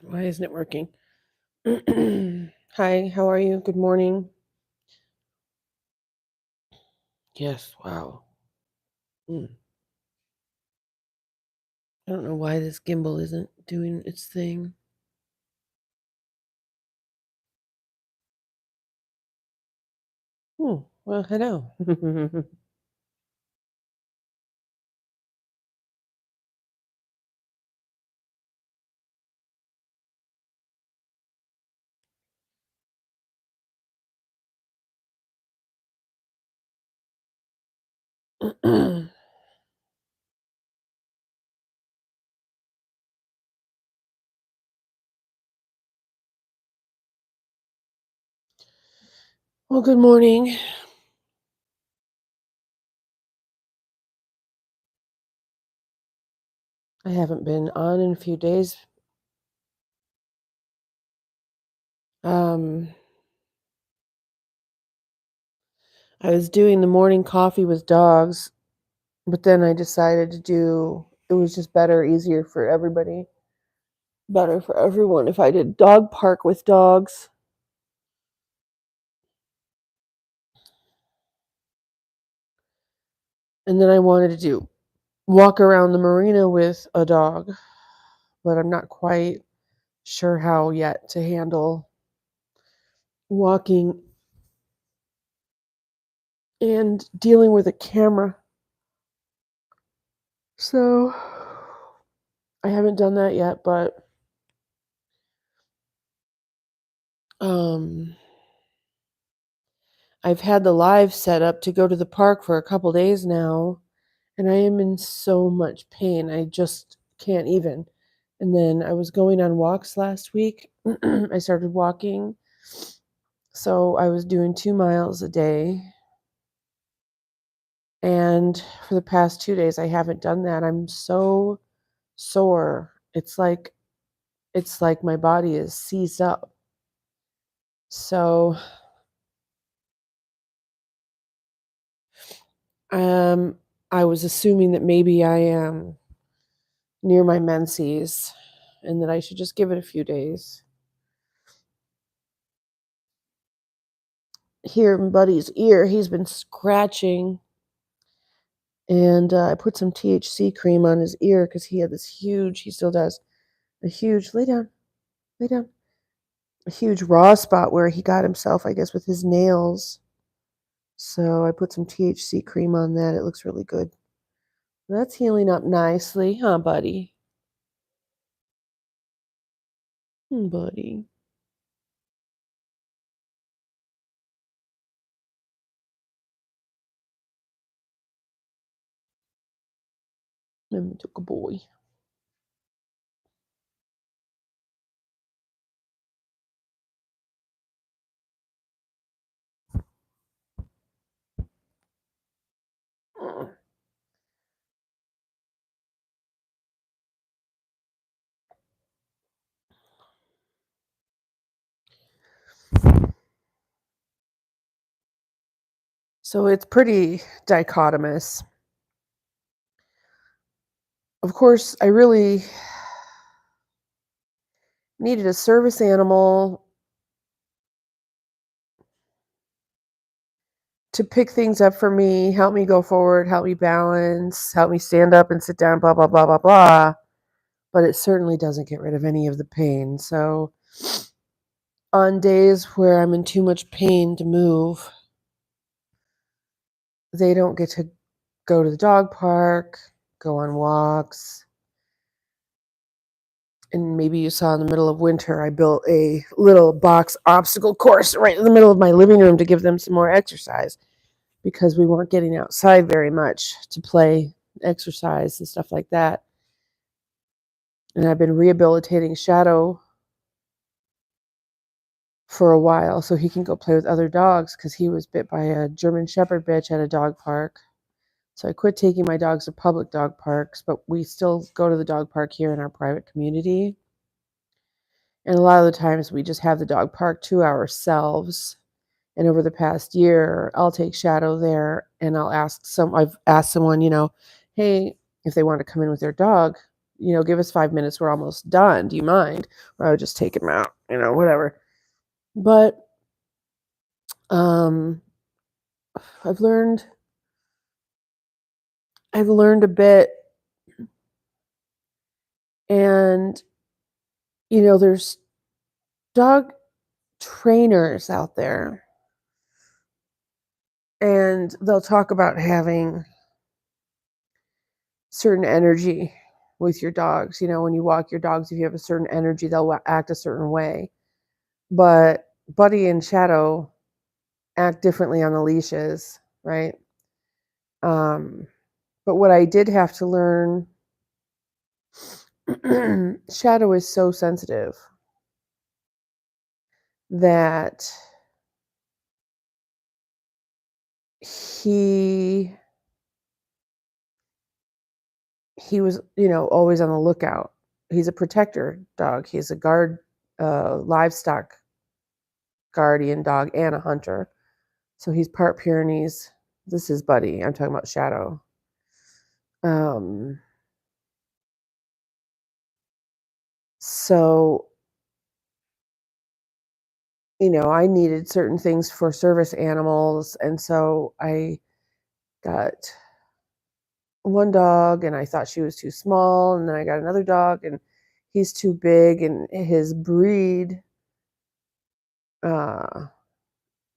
Why isn't it working? Hi, how are you? Good morning. Yes, wow. Mm. I don't know why this gimbal isn't doing its thing. Well, hello. Well, good morning. I haven't been on in a few days. Um, I was doing the morning coffee with dogs, but then I decided it was just better, easier for everybody, better for everyone if I did dog park with dogs. And then I wanted to do walk around the marina with a dog, but I'm not quite sure how yet to handle walking and dealing with a camera. So I haven't done that yet, but um, I've had the LiVe set up to go to the park for a couple days now, and I am in so much pain. I just can't even. And then I was going on walks last week. I started walking. So I was doing 2 miles a day. And for the past 2 days, I haven't done that. I'm so sore. It's like my body is seized up. So um, I was assuming that maybe I am near my menses and that I should just give it a few days. Here in Buddy's ear, he's been scratching, and I put some THC cream on his ear because he still does, lay down, lay down, a huge raw spot where he got himself, I guess, with his nails. So I put some THC cream on that. It looks really good. That's healing up nicely, huh, buddy? Buddy. Took a boy. So it's pretty dichotomous. Of course, I really needed a service animal to pick things up for me, help me go forward, help me balance, help me stand up and sit down, blah, blah, blah, blah, blah. But it certainly doesn't get rid of any of the pain. So on days where I'm in too much pain to move, they don't get to go to the dog park, go on walks. And maybe you saw in the middle of winter, I built a little box obstacle course right in the middle of my living room to give them some more exercise because we weren't getting outside very much to play, exercise, and stuff like that. And I've been rehabilitating Shadow for a while so he can go play with other dogs because he was bit by a German Shepherd bitch at a dog park. So I quit taking my dogs to public dog parks, but we still go to the dog park here in our private community. And a lot of the times we just have the dog park to ourselves. And over the past year, I'll take Shadow there and I've asked someone, hey, if they want to come in with their dog, give us 5 minutes. We're almost done. Do you mind? Or I would just take him out, whatever. But I've learned a bit, and there's dog trainers out there, and they'll talk about having certain energy with your dogs. When you walk your dogs, if you have a certain energy, they'll act a certain way. But Buddy and Shadow act differently on the leashes, right? But what I did have to learn, Shadow is so sensitive that he was, always on the lookout. He's a protector dog. He's a livestock guardian dog and a hunter. So he's part Pyrenees. This is Buddy. I'm talking about Shadow. So, I needed certain things for service animals. And so I got one dog and I thought she was too small. And then I got another dog and he's too big, and his breed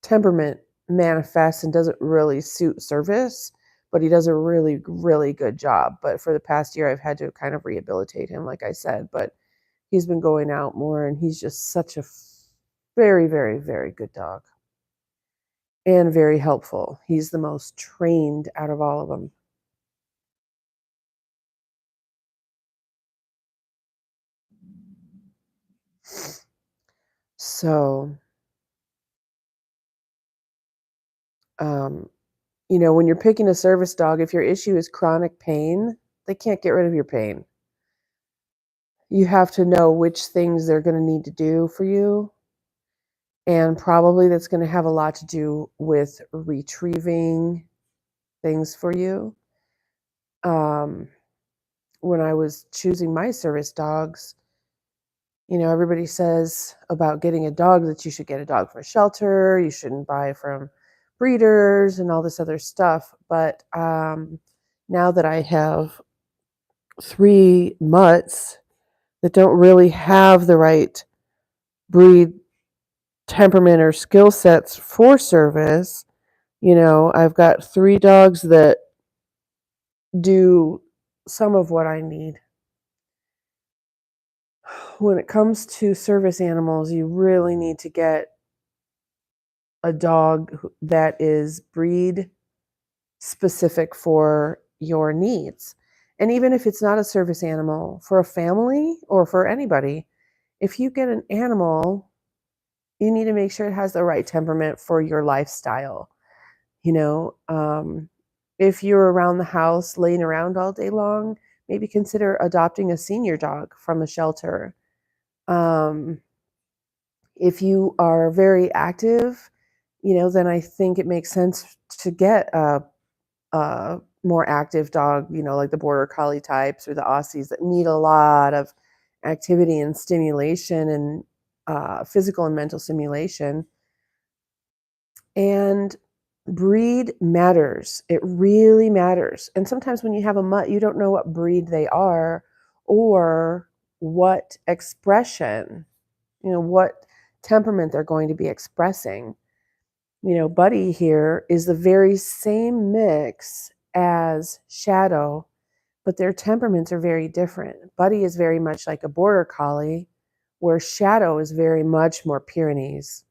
temperament manifests and doesn't really suit service, but he does a really, really good job. But for the past year, I've had to kind of rehabilitate him, like I said, but he's been going out more, and he's just such a very, very, very good dog and very helpful. He's the most trained out of all of them. So, when you're picking a service dog, if your issue is chronic pain, they can't get rid of your pain. You have to know which things they're going to need to do for you. And probably that's going to have a lot to do with retrieving things for you. When I was choosing my service dogs, everybody says about getting a dog that you should get a dog from a shelter, you shouldn't buy from breeders and all this other stuff. But now that I have 3 mutts that don't really have the right breed, temperament, or skill sets for service, I've got 3 dogs that do some of what I need. When it comes to service animals, you really need to get a dog that is breed specific for your needs. And even if it's not a service animal, for a family or for anybody, if you get an animal, you need to make sure it has the right temperament for your lifestyle. If you're around the house laying around all day long, maybe consider adopting a senior dog from a shelter. If you are very active, then I think it makes sense to get a more active dog, like the border collie types or the Aussies that need a lot of activity and stimulation and physical and mental stimulation. And breed matters. It really matters. And sometimes when you have a mutt, you don't know what breed they are or what expression, what temperament they're going to be expressing. Buddy here is the very same mix as Shadow, but their temperaments are very different. Buddy is very much like a border collie, where Shadow is very much more Pyrenees.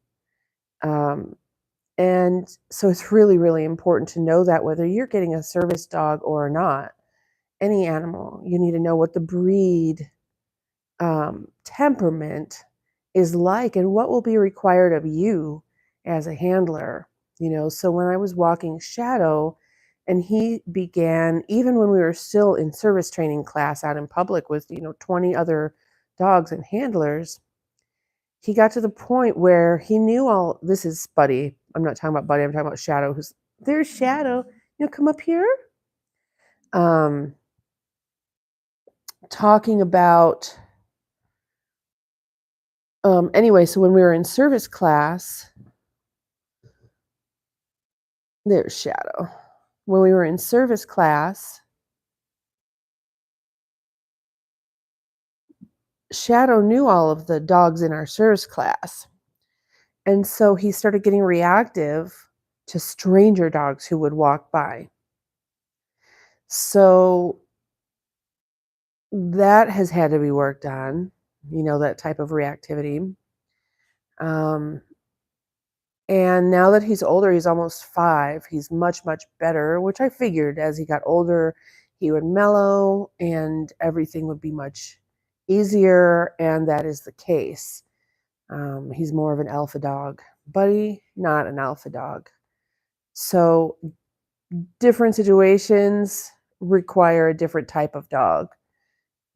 And so it's really, really important to know that whether you're getting a service dog or not, any animal, you need to know what the breed temperament is like and what will be required of you as a handler. So when I was walking Shadow and he began, even when we were still in service training class out in public with 20 other dogs and handlers, he got to the point where he knew all. This is Buddy. I'm not talking about Buddy, I'm talking about Shadow. There's Shadow. Come up here. talking about, anyway, so when we were in service class, there's Shadow. When we were in service class, Shadow knew all of the dogs in our service class. And so he started getting reactive to stranger dogs who would walk by. So that has had to be worked on, that type of reactivity. And now that he's older, he's almost 5, he's much, much better, which I figured as he got older, he would mellow and everything would be much easier, and that is the case. He's more of an alpha dog. Buddy, not an alpha dog. So different situations require a different type of dog.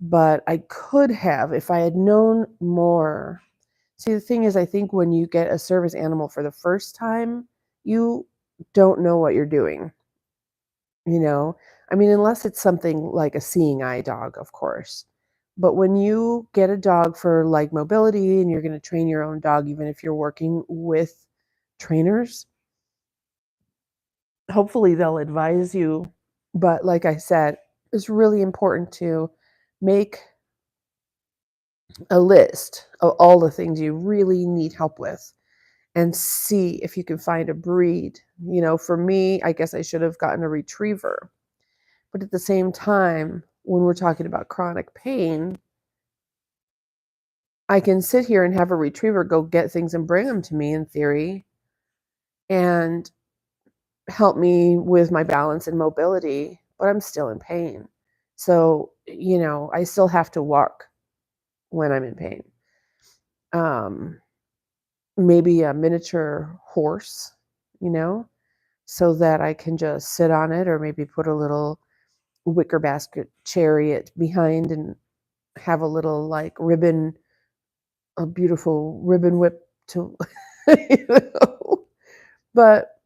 But I could have, if I had known more. See, the thing is, I think when you get a service animal for the first time, you don't know what you're doing. I mean, unless it's something like a seeing eye dog, of course. But when you get a dog for like mobility and you're going to train your own dog, even if you're working with trainers, hopefully they'll advise you. But like I said, it's really important to make a list of all the things you really need help with and see if you can find a breed. For me, I guess I should have gotten a retriever. But at the same time, when we're talking about chronic pain, I can sit here and have a retriever go get things and bring them to me in theory and help me with my balance and mobility, but I'm still in pain. So, I still have to walk when I'm in pain. Maybe a miniature horse, so that I can just sit on it, or maybe put a little wicker basket chariot behind and have a little like a beautiful ribbon whip to, you know. But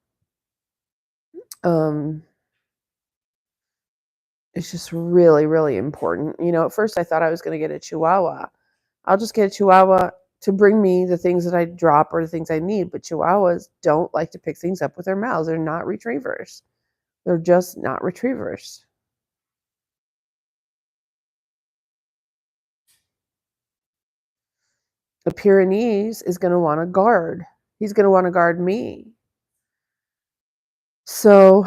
it's just really, really important. At first I thought I was going to get a Chihuahua. I'll just get a Chihuahua to bring me the things that I drop or the things I need. But Chihuahuas don't like to pick things up with their mouths. They're not retrievers. They're just not retrievers. The Pyrenees is going to want to guard. He's going to want to guard me. So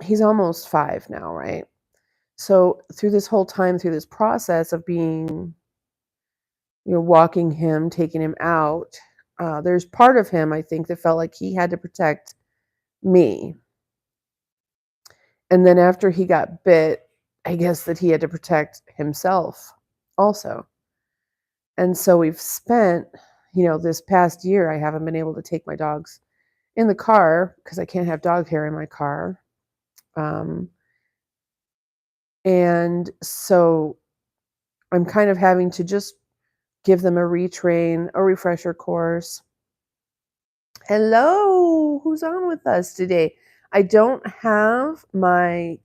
he's almost 5 now, right? So through this whole time, through this process of being, walking him, taking him out, there's part of him, I think, that felt like he had to protect me. And then after he got bit, I guess that he had to protect himself also. And so we've spent, this past year, I haven't been able to take my dogs in the car because I can't have dog hair in my car. And so I'm kind of having to just give them a retrain, a refresher course. Hello, who's on with us today? I don't have my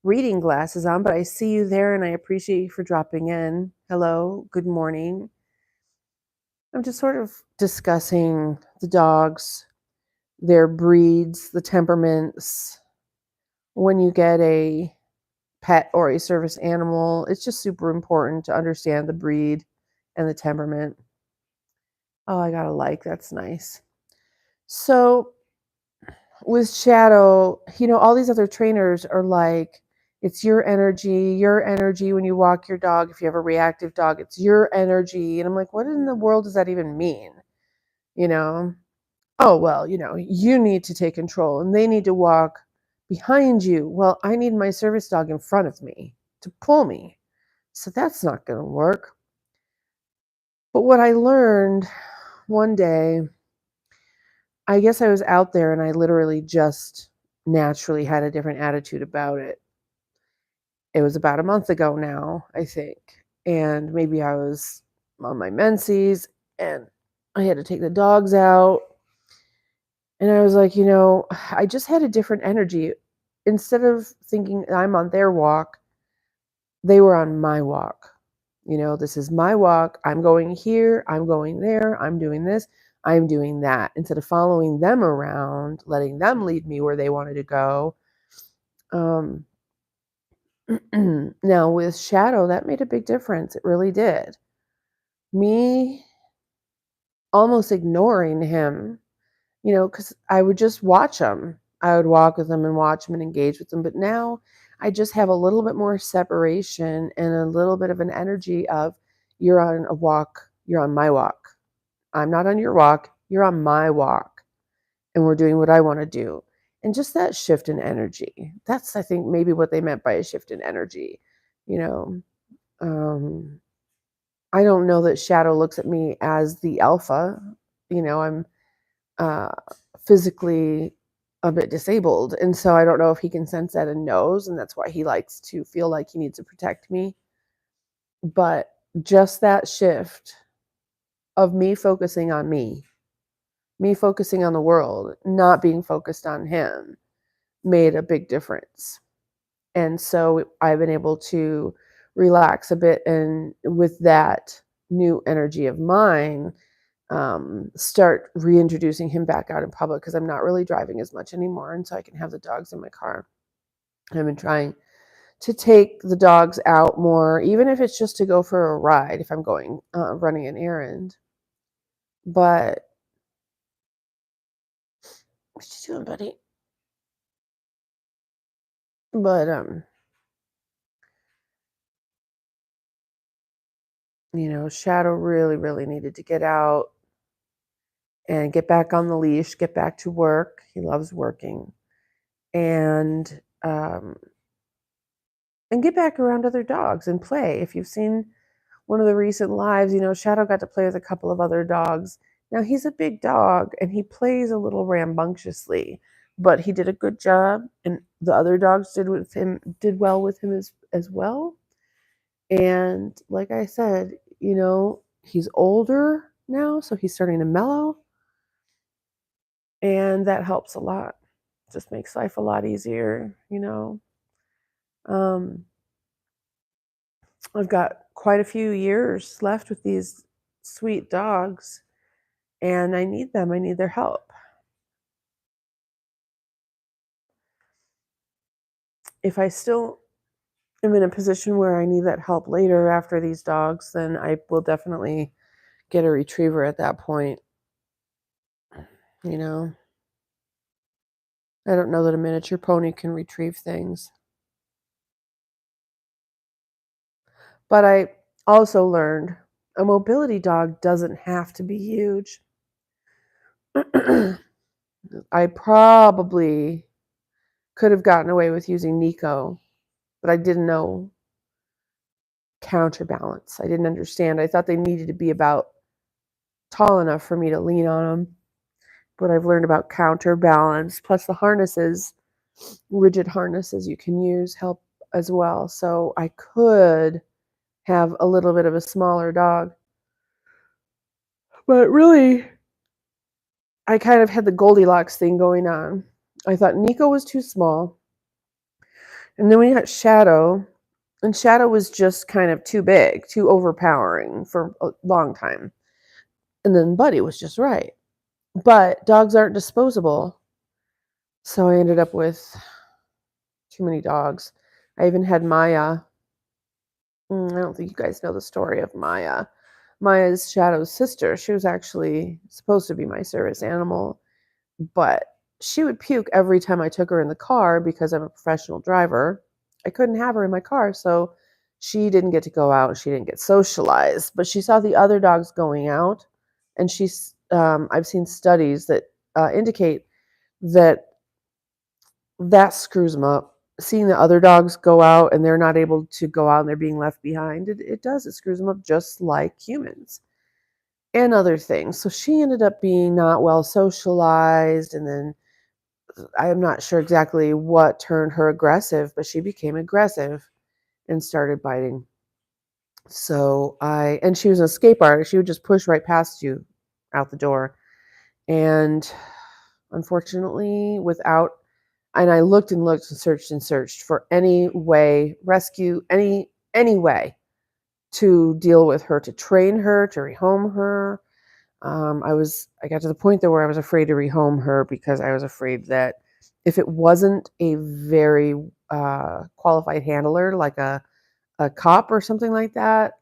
reading glasses on, but I see you there and I appreciate you for dropping in. Hello, good morning. I'm just sort of discussing the dogs, their breeds, the temperaments. When you get a pet or a service animal, it's just super important to understand the breed and the temperament. Oh, I got a like. That's nice. So with Shadow, all these other trainers are like, it's your energy when you walk your dog. If you have a reactive dog, it's your energy. And I'm like, what in the world does that even mean? Oh, well, you need to take control and they need to walk behind you. Well, I need my service dog in front of me to pull me. So that's not going to work. But what I learned one day, I guess I was out there and I literally just naturally had a different attitude about it. It was about a month ago now, I think. And maybe I was on my menses and I had to take the dogs out. And I was like, I just had a different energy. instead of thinking I'm on their walk, they were on my walk. This is my walk. I'm going here. I'm going there. I'm doing this. I'm doing that. Instead of following them around, letting them lead me where they wanted to go. Now with Shadow, that made a big difference. It really did. Me almost ignoring him, because I would just watch him. I would walk with him and watch him and engage with him. But now I just have a little bit more separation and a little bit of an energy of, you're on a walk, you're on my walk. I'm not on your walk, you're on my walk. And we're doing what I want to do. And just that shift in energy. That's, I think, maybe what they meant by a shift in energy. I don't know that Shadow looks at me as the alpha. I'm physically a bit disabled. And so I don't know if he can sense that and knows. And that's why he likes to feel like he needs to protect me. But just that shift of me focusing on me focusing on the world, not being focused on him, made a big difference. And so I've been able to relax a bit, and with that new energy of mine, start reintroducing him back out in public, because I'm not really driving as much anymore, and so I can have the dogs in my car. I've been trying to take the dogs out more, even if it's just to go for a ride if I'm going running an errand. But what you doing, buddy? But Shadow really, really needed to get out and get back on the leash, get back to work. He loves working. And get back around other dogs and play. If you've seen one of the recent lives, Shadow got to play with a couple of other dogs. Now, he's a big dog, and he plays a little rambunctiously, but he did a good job, and the other dogs did well with him as well. And like I said, he's older now, so he's starting to mellow, and that helps a lot. Just makes life a lot easier. I've got quite a few years left with these sweet dogs, and I need them. I need their help. If I still am in a position where I need that help later after these dogs, then I will definitely get a retriever at that point. I don't know that a miniature pony can retrieve things. But I also learned a mobility dog doesn't have to be huge. I probably could have gotten away with using Nico, but I didn't know counterbalance. I didn't understand. I thought they needed to be about tall enough for me to lean on them. But I've learned about counterbalance, plus the harnesses, rigid harnesses you can use help as well. So I could have a little bit of a smaller dog. But really, I kind of had the Goldilocks thing going on. I thought Nico was too small. And then we got Shadow. And Shadow was just kind of too big, too overpowering for a long time. And then Buddy was just right. But dogs aren't disposable. So I ended up with too many dogs. I even had Maya. I don't think you guys know the story of Maya. Maya's Shadow's sister. She was actually supposed to be my service animal, but she would puke every time I took her in the car because I'm a professional driver. I couldn't have her in my car, so she didn't get to go out. She didn't get socialized, but she saw the other dogs going out, and I've seen studies that indicate that screws them up. Seeing the other dogs go out and they're not able to go out and they're being left behind, it does. It screws them up just like humans and other things. So she ended up being not well socialized, and then I'm not sure exactly what turned her aggressive, but she became aggressive and started biting. So and she was an escape artist. She would just push right past you out the door. And unfortunately, without And I looked and looked and searched for any way, rescue, any way to deal with her, to train her, to rehome her. I got to the point though where I was afraid to rehome her because I was afraid that if it wasn't a very qualified handler, like a cop or something like that,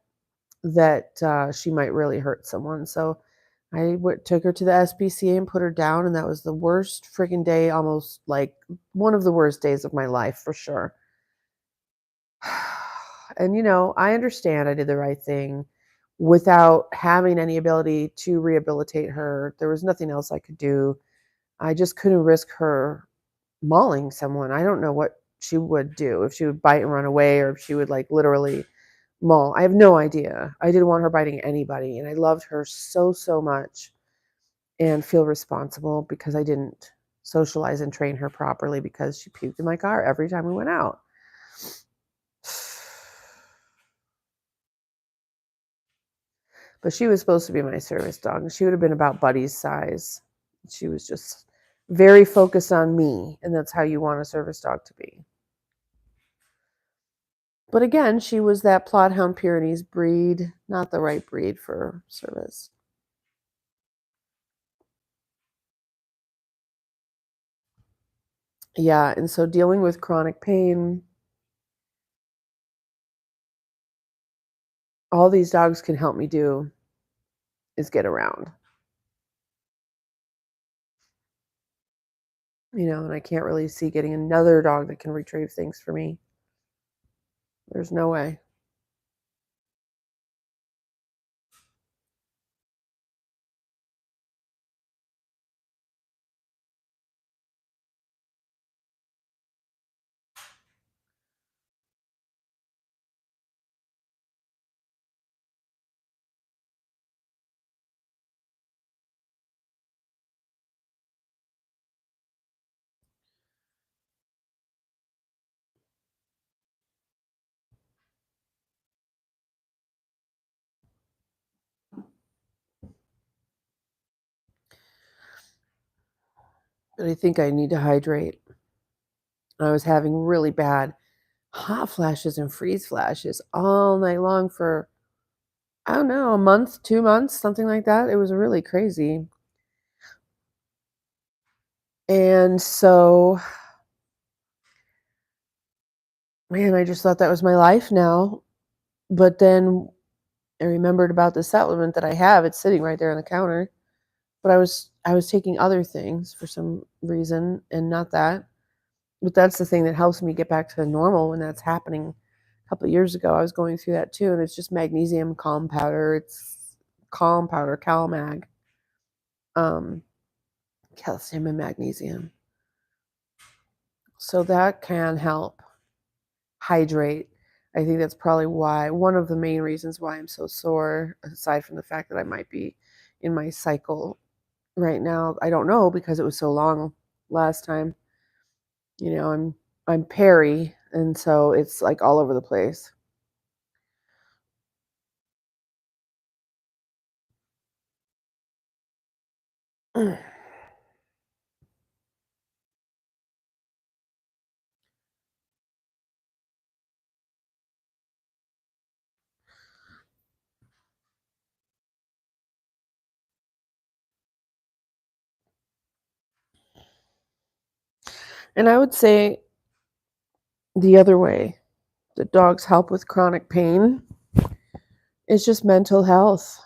that she might really hurt someone. So took her to the SPCA and put her down, and that was the worst freaking day, almost like one of the worst days of my life for sure. And I understand I did the right thing without having any ability to rehabilitate her. There was nothing else I could do. I just couldn't risk her mauling someone. I don't know what she would do, if she would bite and run away, or if she would like literally maul. I have no idea. I didn't want her biting anybody, and I loved her so, so much and feel responsible because I didn't socialize and train her properly because she puked in my car every time we went out. But she was supposed to be my service dog. She would have been about Buddy's size. She was just very focused on me, and that's how you want a service dog to be. But again, she was that Plothound Pyrenees breed, not the right breed for service. Yeah, and so dealing with chronic pain, all these dogs can help me do is get around. And I can't really see getting another dog that can retrieve things for me. There's no way. But I think I need to hydrate. I was having really bad hot flashes and freeze flashes all night long for, I don't know, a month, 2 months, something like that. It was really crazy. And so, man, I just thought that was my life now. But then I remembered about the supplement that I have. It's sitting right there on the counter. But I was taking other things for some reason and not that. But that's the thing that helps me get back to normal when that's happening. A couple of years ago, I was going through that too, and it's just magnesium calm powder. It's calm powder, CalMag, um, calcium and magnesium. So that can help hydrate. I think that's probably one of the main reasons why I'm so sore, aside from the fact that I might be in my cycle right now. I don't know because it was so long last time. I'm peri, and so it's like all over the place. And I would say the other way that dogs help with chronic pain is just mental health.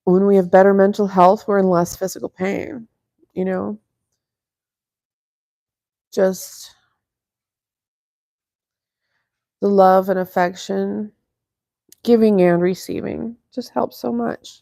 When we have better mental health, we're in less physical pain, you know? Just the love and affection, giving and receiving, just helps so much.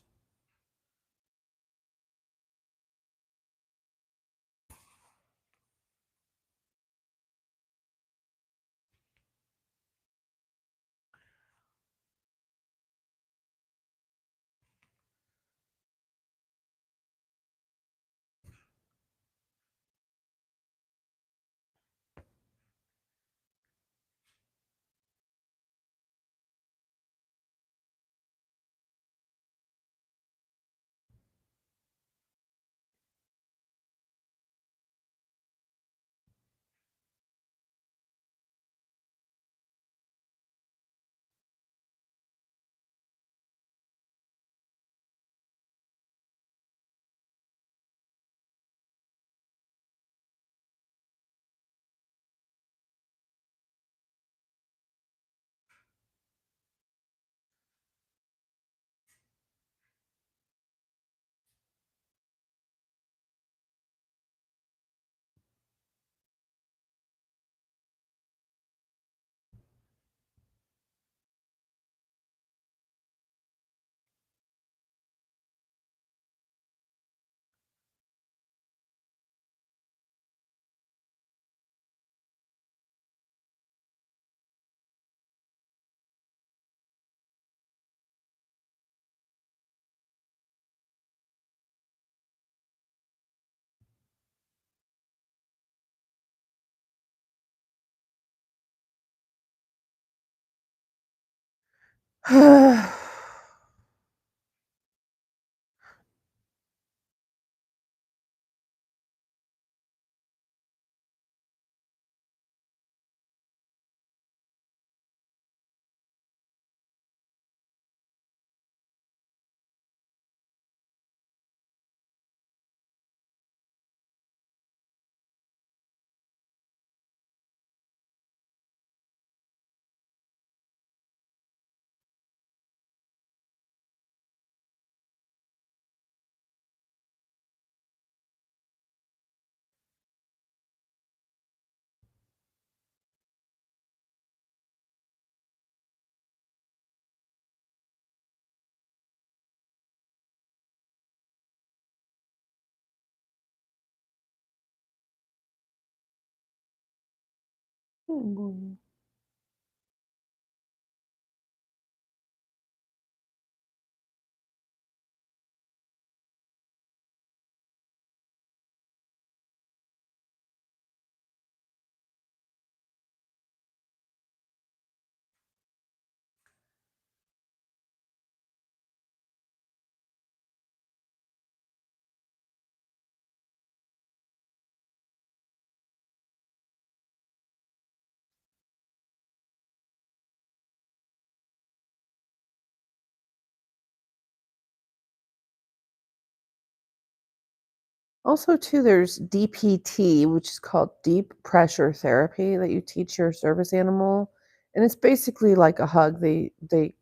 Also, too, there's DPT, which is called deep pressure therapy that you teach your service animal, and it's basically like a hug. They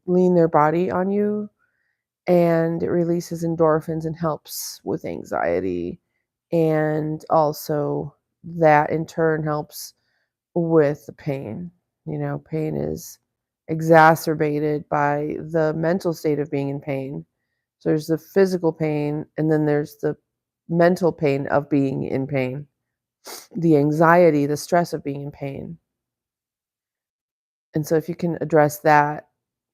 lean their body on you, and it releases endorphins and helps with anxiety, and also that in turn helps with the pain. Pain is exacerbated by the mental state of being in pain. So there's the physical pain, and then there's the mental pain of being in pain, the anxiety, the stress of being in pain. And so if you can address that,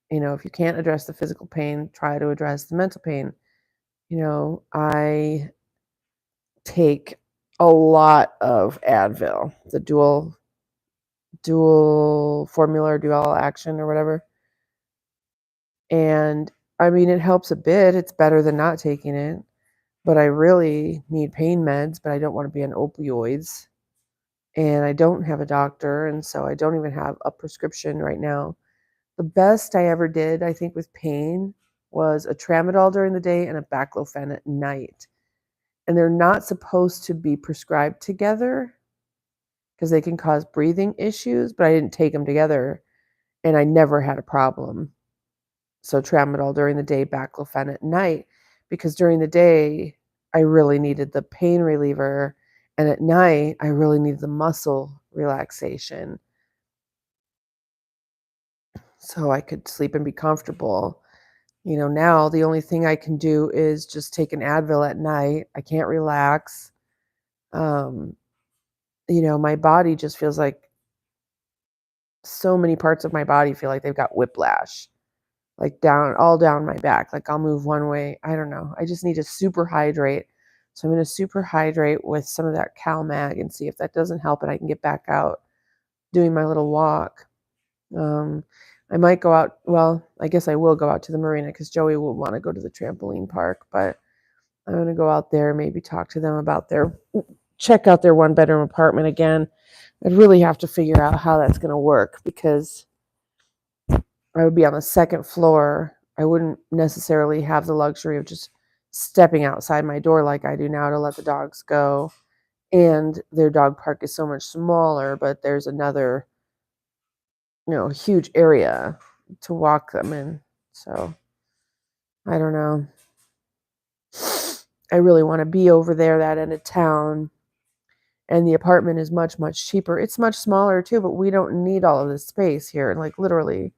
if you can't address the physical pain, try to address the mental pain. I take a lot of Advil, the dual formula or dual action or whatever. And I mean, it helps a bit. It's better than not taking it. But I really need pain meds, but I don't want to be on opioids. And I don't have a doctor, and so I don't even have a prescription right now. The best I ever did, I think, with pain was a tramadol during the day and a baclofen at night. And they're not supposed to be prescribed together because they can cause breathing issues, but I didn't take them together, and I never had a problem. So tramadol during the day, baclofen at night, because during the day, I really needed the pain reliever, and at night, I really needed the muscle relaxation so I could sleep and be comfortable. Now the only thing I can do is just take an Advil at night. I can't relax. Um, my body just feels like so many parts of my body feel like they've got whiplash, like all down my back. Like I'll move one way. I don't know. I just need to super hydrate. So I'm going to super hydrate with some of that CalMag and see if that doesn't help and I can get back out doing my little walk. I might go out. Well, I guess I will go out to the marina because Joey will want to go to the trampoline park, but I'm going to go out there and maybe talk to them about check out their 1-bedroom apartment again. I'd really have to figure out how that's going to work because I would be on the second floor. I wouldn't necessarily have the luxury of just stepping outside my door like I do now to let the dogs go. And their dog park is so much smaller, but there's another, huge area to walk them in. So I don't know. I really want to be over there, that end of town. And the apartment is much, much cheaper. It's much smaller too, but we don't need all of this space here, like literally.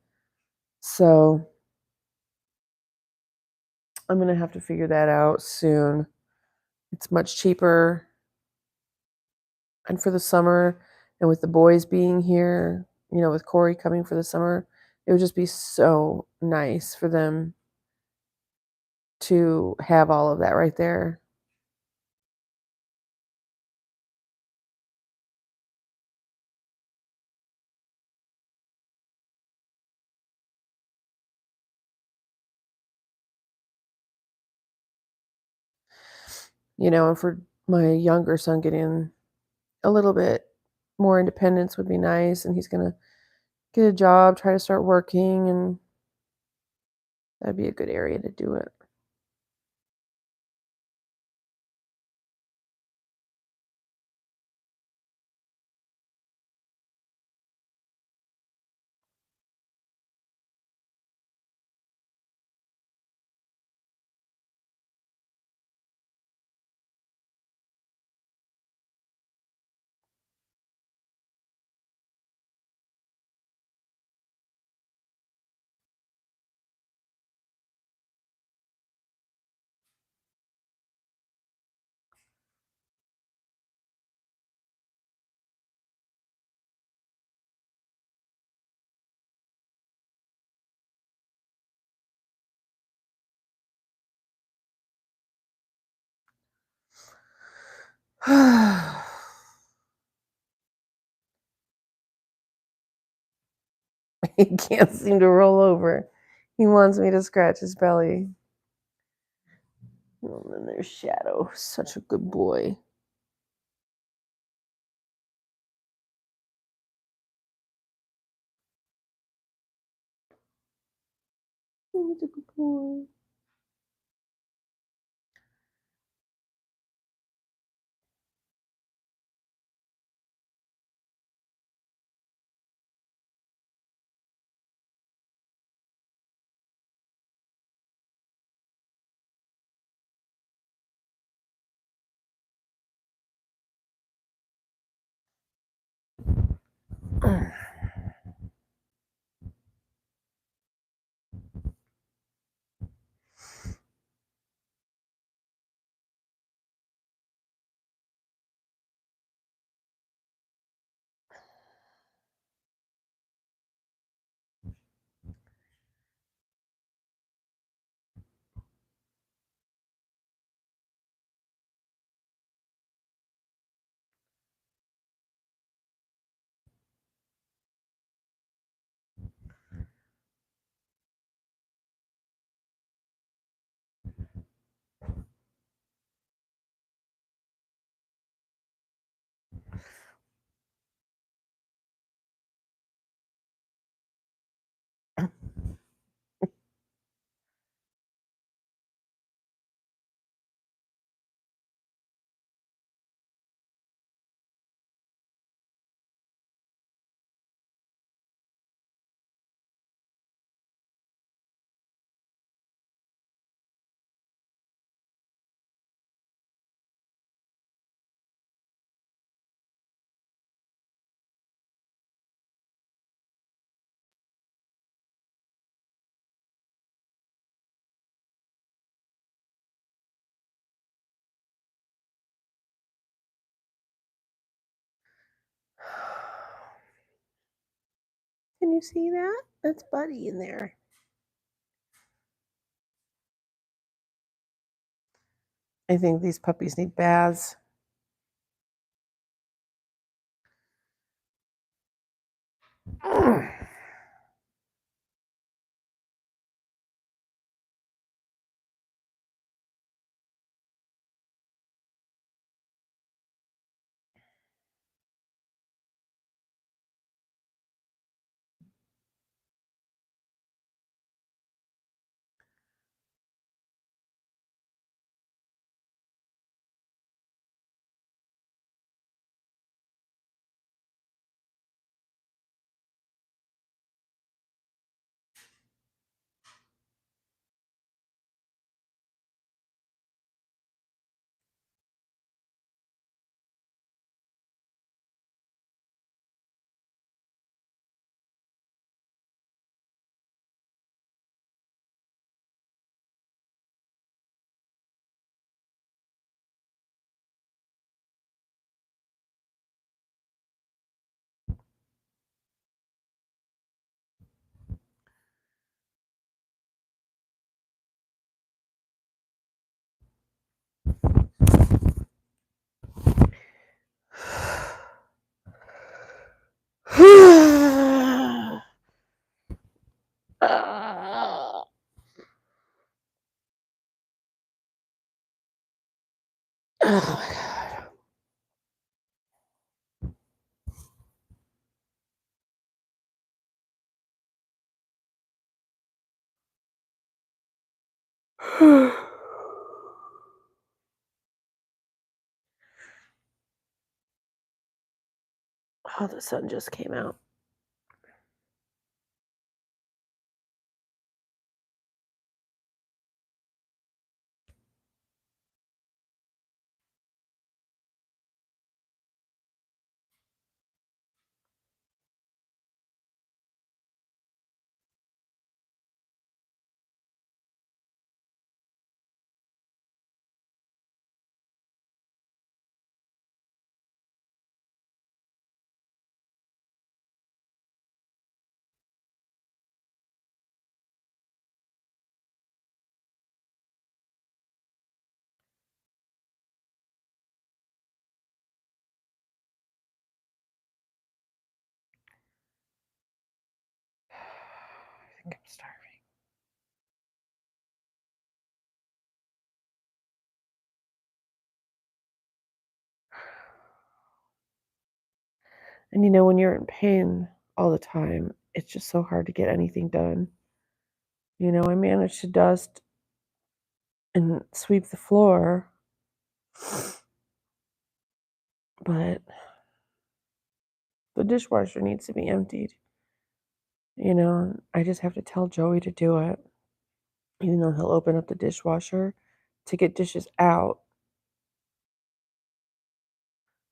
So I'm going to have to figure that out soon. It's much cheaper. And for the summer, and with the boys being here, with Corey coming for the summer, it would just be so nice for them to have all of that right there. And for my younger son getting a little bit more independence would be nice, and he's gonna get a job, try to start working, and that'd be a good area to do it. He can't seem to roll over. He wants me to scratch his belly. And then there's Shadow, such a good boy. He's a good boy. Can you see that? That's Buddy in there. I think these puppies need baths. Oh, the sun just came out. I think I'm starving. And when you're in pain all the time, it's just so hard to get anything done. I managed to dust and sweep the floor, but the dishwasher needs to be emptied. I just have to tell Joey to do it, even though he'll open up the dishwasher to get dishes out.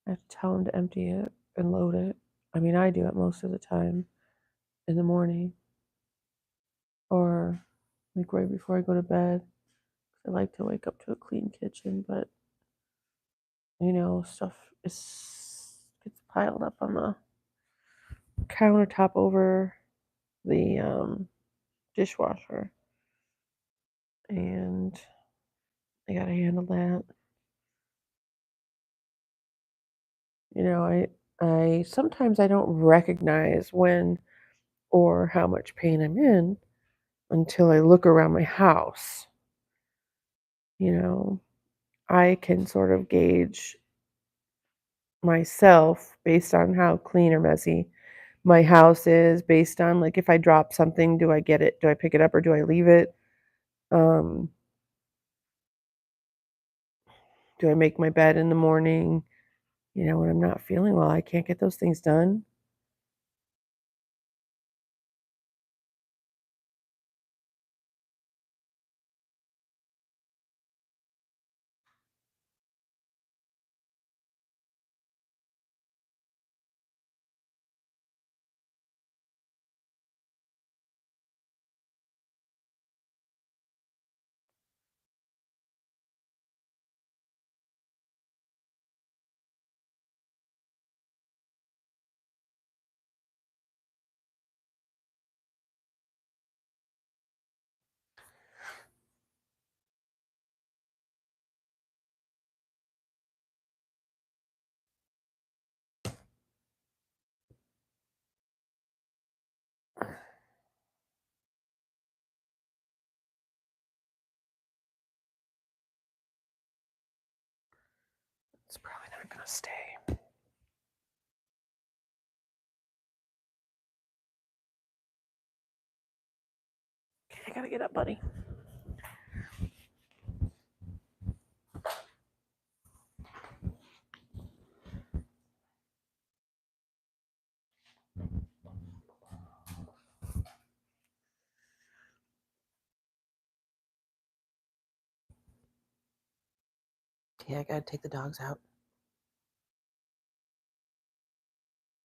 I have to tell him to empty it and load it. I mean, I do it most of the time in the morning or like right before I go to bed. I like to wake up to a clean kitchen, but stuff gets piled up on the countertop over the dishwasher, and I gotta handle that. I sometimes I don't recognize when or how much pain I'm in until I look around my house. You know, I can sort of gauge myself based on how clean or messy my house is, based on like if I drop something, do I get it? Do I pick it up or do I leave it? Um, do I make my bed in the morning? When I'm not feeling well, I can't get those things done. It's probably not gonna stay. Okay, I gotta get up, buddy. Yeah, I gotta take the dogs out.